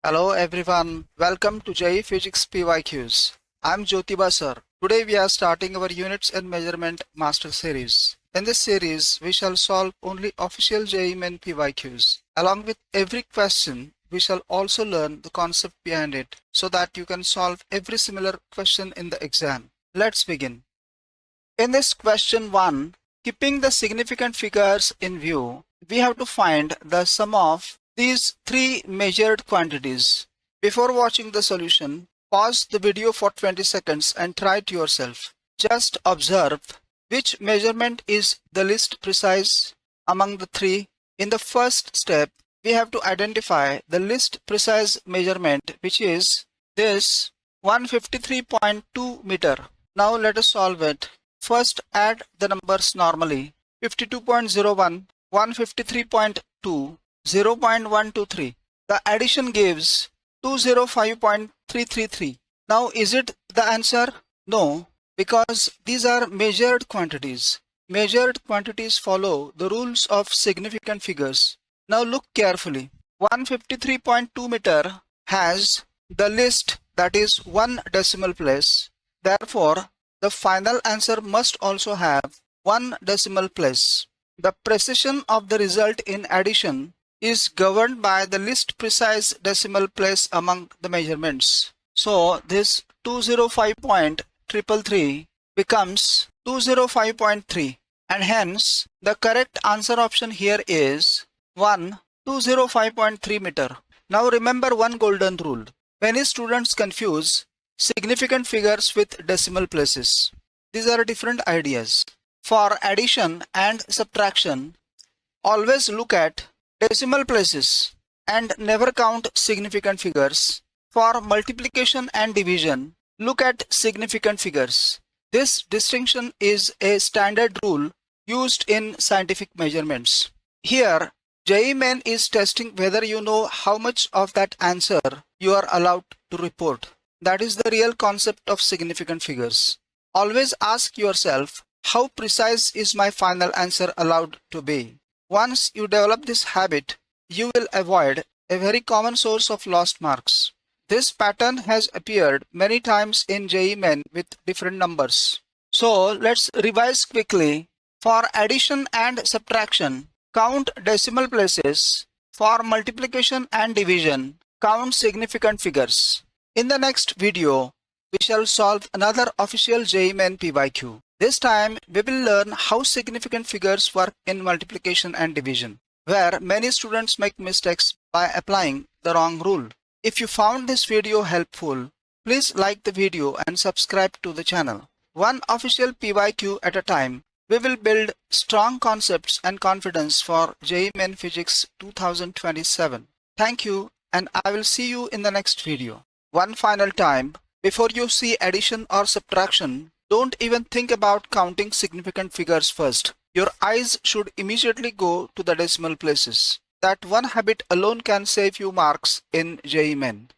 Hello everyone, welcome to JEE Physics PYQs. I'm Jyotiba sir. Today we are starting our Units and Measurement Master Series. In this series, we shall solve only official JEE Main PYQs. Along with every question, we shall also learn the concept behind it so that you can solve every similar question in the exam. Let's begin. In this question 1, keeping the significant figures in view, we have to find the sum of these three measured quantities. Before watching the solution, pause the video for 20 seconds and try it yourself. Just observe which measurement is the least precise among the three. In the first step, we have to identify the least precise measurement, which is this 153.2 meter. Now let us solve it. First, add the numbers normally. 52.01, 153.2, 0.123. The addition gives 205.333. Now is it the answer? No, because these are measured quantities. Measured quantities follow the rules of significant figures. Now look carefully. 153.2 meter has the least, that is 1 decimal place. Therefore, the final answer must also have 1 decimal place. The precision of the result in addition is governed by the least precise decimal place among the measurements. So this 205.333 becomes 205.3, and hence the correct answer option here is 205.3 meter. Now remember one golden rule. Many students confuse significant figures with decimal places. These are different ideas. For addition and subtraction, always look at decimal places and never count significant figures. For multiplication and division, look at significant figures. This distinction is a standard rule used in scientific measurements. Here, JEE Main is testing whether you know how much of that answer you are allowed to report. That is the real concept of significant figures. Always ask yourself, how precise is my final answer allowed to be? Once you develop this habit, you will avoid a very common source of lost marks. This pattern has appeared many times in JEE Main with different numbers. So let's revise quickly. For addition and subtraction, count decimal places. For multiplication and division, count significant figures. In the next video, we shall solve another official JEE Main PYQ. This time, we will learn how significant figures work in multiplication and division, where many students make mistakes by applying the wrong rule. If you found this video helpful, please like the video and subscribe to the channel. One official PYQ at a time, we will build strong concepts and confidence for JEE Main Physics 2027. Thank you, and I will see you in the next video. One final time, before you see addition or subtraction, don't even think about counting significant figures first. Your eyes should immediately go to the decimal places. That one habit alone can save you marks in JEE Main.